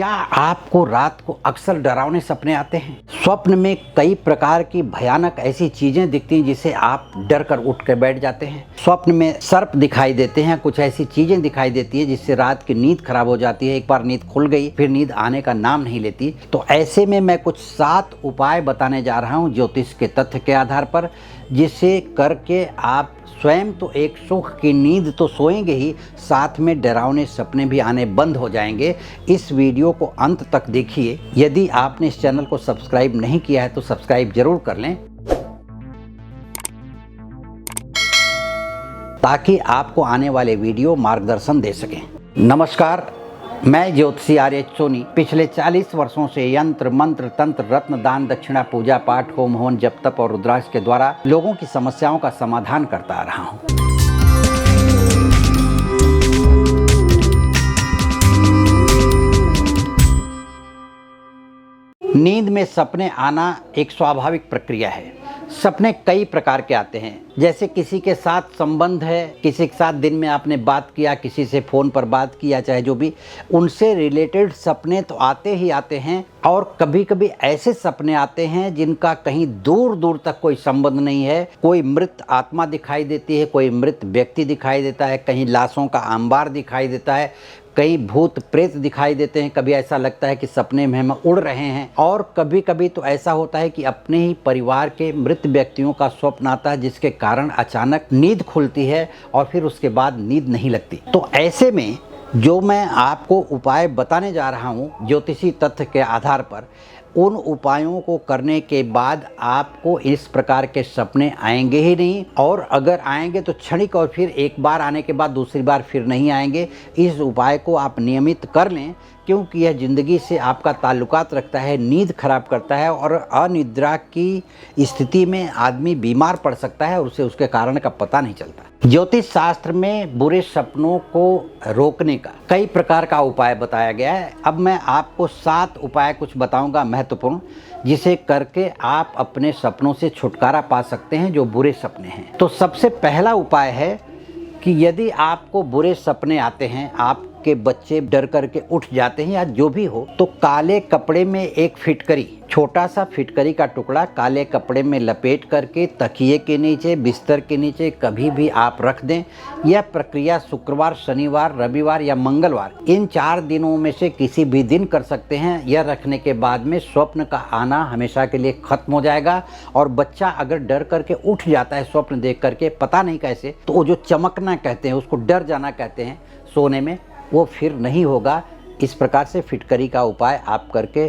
क्या आपको रात को अक्सर डरावने सपने आते हैं? स्वप्न में कई प्रकार की भयानक ऐसी चीजें दिखती हैं जिसे आप डर कर उठ के बैठ जाते हैं। स्वप्न में सर्प दिखाई देते हैं, कुछ ऐसी चीजें दिखाई देती है जिससे रात की नींद खराब हो जाती है। एक बार नींद खुल गई फिर नींद आने का नाम नहीं लेती। तो ऐसे में मैं कुछ 7 उपाय बताने जा रहा हूँ ज्योतिष के तथ्य के आधार पर, जिसे करके आप स्वयं तो एक सुख की नींद तो सोएंगे ही, साथ में डरावने सपने भी आने बंद हो जाएंगे। इस वीडियो को अंत तक देखिए। यदि आपने इस चैनल को सब्सक्राइब नहीं किया है तो सब्सक्राइब जरूर कर लें, ताकि आपको आने वाले वीडियो मार्गदर्शन दे सकें। नमस्कार, मैं ज्योतिषी आर्य सोनी पिछले 40 वर्षों से यंत्र मंत्र तंत्र रत्न दान दक्षिणा पूजा पाठ होम हवन जप तप और रुद्राक्ष के द्वारा लोगों की समस्याओं का समाधान करता आ रहा हूँ। नींद में सपने आना एक स्वाभाविक प्रक्रिया है। सपने कई प्रकार के आते हैं, जैसे किसी के साथ संबंध है, किसी के साथ दिन में आपने बात किया, किसी से फ़ोन पर बात किया, चाहे जो भी, उनसे रिलेटेड सपने तो आते ही आते हैं। और कभी कभी ऐसे सपने आते हैं जिनका कहीं दूर दूर तक कोई संबंध नहीं है। कोई मृत आत्मा दिखाई देती है, कोई मृत व्यक्ति दिखाई देता है, कहीं लाशों का अंबार दिखाई देता है, कई भूत प्रेत दिखाई देते हैं। कभी ऐसा लगता है कि सपने में हम उड़ रहे हैं, और कभी कभी तो ऐसा होता है कि अपने ही परिवार के मृत व्यक्तियों का स्वप्न आता है, जिसके कारण अचानक नींद खुलती है और फिर उसके बाद नींद नहीं लगती। तो ऐसे में जो मैं आपको उपाय बताने जा रहा हूँ ज्योतिषी तथ्य के आधार पर, उन उपायों को करने के बाद आपको इस प्रकार के सपने आएंगे ही नहीं, और अगर आएंगे तो क्षणिक, और फिर एक बार आने के बाद दूसरी बार फिर नहीं आएंगे। इस उपाय को आप नियमित कर लें, क्योंकि यह ज़िंदगी से आपका ताल्लुकात रखता है, नींद खराब करता है, और अनिद्रा की स्थिति में आदमी बीमार पड़ सकता है और उसे उसके कारण का पता नहीं चलता। ज्योतिष शास्त्र में बुरे सपनों को रोकने का कई प्रकार का उपाय बताया गया है। अब मैं आपको 7 उपाय कुछ बताऊंगा महत्वपूर्ण, जिसे करके आप अपने सपनों से छुटकारा पा सकते हैं जो बुरे सपने हैं। तो सबसे पहला उपाय है कि यदि आपको बुरे सपने आते हैं, आपके बच्चे डर करके उठ जाते हैं या जो भी हो, तो काले कपड़े में एक फिटकरी, छोटा सा फिटकरी का टुकड़ा काले कपड़े में लपेट करके तकिए के नीचे, बिस्तर के नीचे कभी भी आप रख दें। यह प्रक्रिया शुक्रवार, शनिवार, रविवार या मंगलवार, इन 4 दिनों में से किसी भी दिन कर सकते हैं। यह रखने के बाद में स्वप्न का आना हमेशा के लिए खत्म हो जाएगा, और बच्चा अगर डर करके उठ जाता है स्वप्न देख करके, पता नहीं कैसे, तो वो जो चमकना कहते हैं, उसको डर जाना कहते हैं सोने में, वो फिर नहीं होगा। इस प्रकार से फिटकरी का उपाय आप करके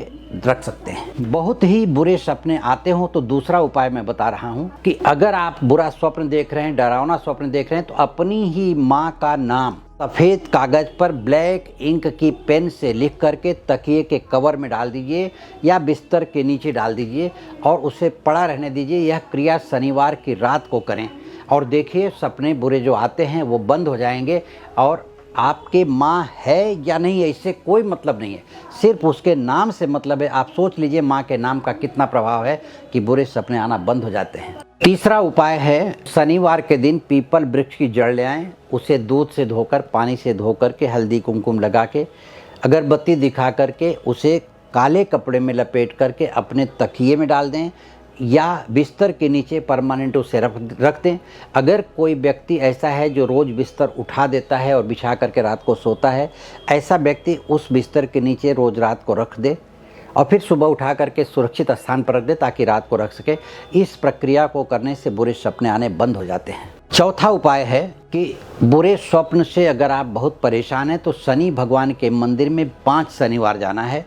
रख सकते हैं। बहुत ही बुरे सपने आते हो तो दूसरा उपाय मैं बता रहा हूं कि अगर आप बुरा स्वप्न देख रहे हैं, डरावना स्वप्न देख रहे हैं, तो अपनी ही माँ का नाम सफ़ेद कागज पर ब्लैक इंक की पेन से लिख करके तकिए के कवर में डाल दीजिए या बिस्तर के नीचे डाल दीजिए और उसे पड़ा रहने दीजिए। यह क्रिया शनिवार की रात को करें, और देखिए सपने बुरे जो आते हैं वो बंद हो जाएंगे। और आपके माँ है या नहीं है इससे कोई मतलब नहीं है, सिर्फ उसके नाम से मतलब है। आप सोच लीजिए माँ के नाम का कितना प्रभाव है कि बुरे सपने आना बंद हो जाते हैं। तीसरा उपाय है, शनिवार के दिन पीपल वृक्ष की जड़ ले आएँ, उसे दूध से धोकर, पानी से धो करके, हल्दी कुमकुम लगा के, अगरबत्ती दिखा करके उसे काले कपड़े में लपेट करके अपने तकिए में डाल दें या बिस्तर के नीचे परमानेंट उसे रख दें। अगर कोई व्यक्ति ऐसा है जो रोज़ बिस्तर उठा देता है और बिछा करके रात को सोता है, ऐसा व्यक्ति उस बिस्तर के नीचे रोज़ रात को रख दे और फिर सुबह उठा करके सुरक्षित स्थान पर रख दे, ताकि रात को रख सके। इस प्रक्रिया को करने से बुरे सपने आने बंद हो जाते हैं। चौथा उपाय है कि बुरे स्वप्न से अगर आप बहुत परेशान हैं तो शनि भगवान के मंदिर में 5 शनिवार जाना है,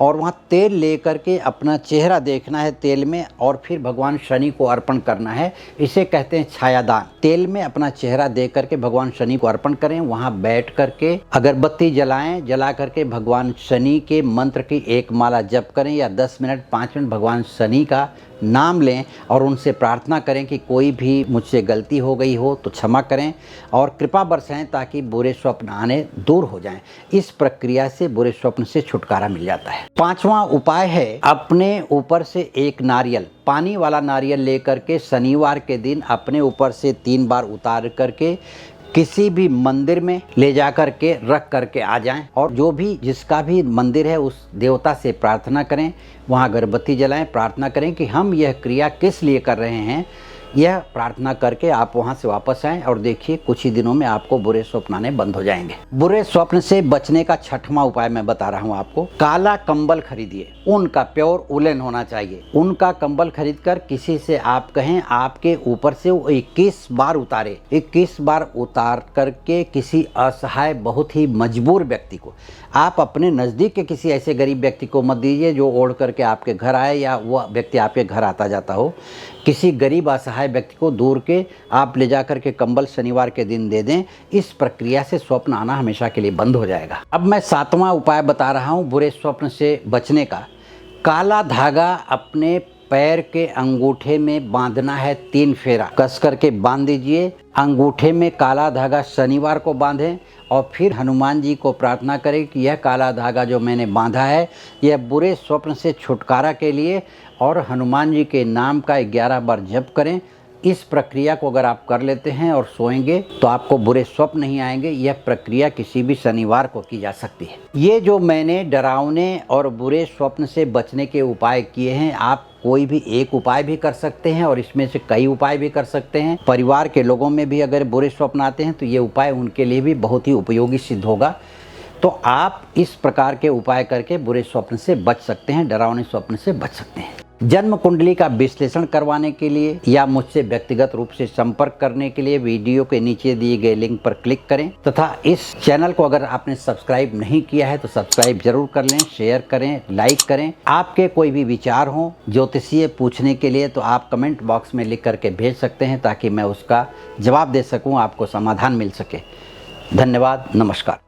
और वहाँ तेल लेकर के अपना चेहरा देखना है तेल में, और फिर भगवान शनि को अर्पण करना है। इसे कहते हैं छायादान। तेल में अपना चेहरा देख करके भगवान शनि को अर्पण करें, वहाँ बैठ करके अगरबत्ती जलाएं, जला करके भगवान शनि के मंत्र की 1 माला जप करें या 10 मिनट 5 मिनट भगवान शनि का नाम लें और उनसे प्रार्थना करें कि कोई भी मुझसे गलती हो गई हो तो क्षमा करें और कृपा बरसाएं, ताकि बुरे स्वप्न आने दूर हो जाएं। इस प्रक्रिया से बुरे स्वप्न से छुटकारा मिल जाता है। 5वां उपाय है, अपने ऊपर से एक नारियल, पानी वाला नारियल लेकर के शनिवार के दिन अपने ऊपर से 3 बार उतार करके किसी भी मंदिर में ले जा करके रख करके आ जाएं और जो भी जिसका भी मंदिर है उस देवता से प्रार्थना करें, वहाँ अगरबत्ती जलाएं, प्रार्थना करें कि हम यह क्रिया किस लिए कर रहे हैं। यह प्रार्थना करके आप वहाँ से वापस आएं और देखिए कुछ ही दिनों में आपको बुरे स्वप्न आने बंद हो जाएंगे। बुरे स्वप्न से बचने का 6वां उपाय मैं बता रहा हूँ आपको। काला कंबल खरीदिए, ऊन का, प्योर उलन होना चाहिए। ऊन का कंबल खरीद कर किसी से आप कहें आपके ऊपर से वो 21 बार उतारे। 21 बार उतार करके किसी असहाय बहुत ही मजबूर व्यक्ति को, आप अपने नज़दीक के किसी ऐसे गरीब व्यक्ति को मत दीजिए जो ओढ़ करके आपके घर आए या वह व्यक्ति आपके घर आता जाता हो। किसी गरीब असहाय व्यक्ति को दूर के आप ले जा कर के कंबल शनिवार के दिन दे दें। इस प्रक्रिया से स्वप्न आना हमेशा के लिए बंद हो जाएगा। अब मैं 7वां उपाय बता रहा हूँ बुरे स्वप्न से बचने का। काला धागा अपने पैर के अंगूठे में बांधना है, 3 फेरा कस करके बांध दीजिए। अंगूठे में काला धागा शनिवार को बांधें और फिर हनुमान जी को प्रार्थना करें कि यह काला धागा जो मैंने बांधा है यह बुरे स्वप्न से छुटकारा के लिए, और हनुमान जी के नाम का 11 बार जप करें। इस प्रक्रिया को अगर आप कर लेते हैं और सोएंगे तो आपको बुरे स्वप्न नहीं आएंगे। यह प्रक्रिया किसी भी शनिवार को की जा सकती है। ये जो मैंने डरावने और बुरे स्वप्न से बचने के उपाय किए हैं, आप कोई भी एक उपाय भी कर सकते हैं और इसमें से कई उपाय भी कर सकते हैं। परिवार के लोगों में भी अगर बुरे स्वप्न आते हैं तो ये उपाय उनके लिए भी बहुत ही उपयोगी सिद्ध होगा। तो आप इस प्रकार के उपाय करके बुरे स्वप्न से बच सकते हैं, डरावने स्वप्न से बच सकते हैं। जन्म कुंडली का विश्लेषण करवाने के लिए या मुझसे व्यक्तिगत रूप से संपर्क करने के लिए वीडियो के नीचे दिए गए लिंक पर क्लिक करें तथा इस चैनल को अगर आपने सब्सक्राइब नहीं किया है तो सब्सक्राइब जरूर कर लें, शेयर करें, लाइक करें। आपके कोई भी विचार हों ज्योतिषीय पूछने के लिए तो आप कमेंट बॉक्स में लिख करके भेज सकते हैं ताकि मैं उसका जवाब दे सकूँ, आपको समाधान मिल सके। धन्यवाद, नमस्कार।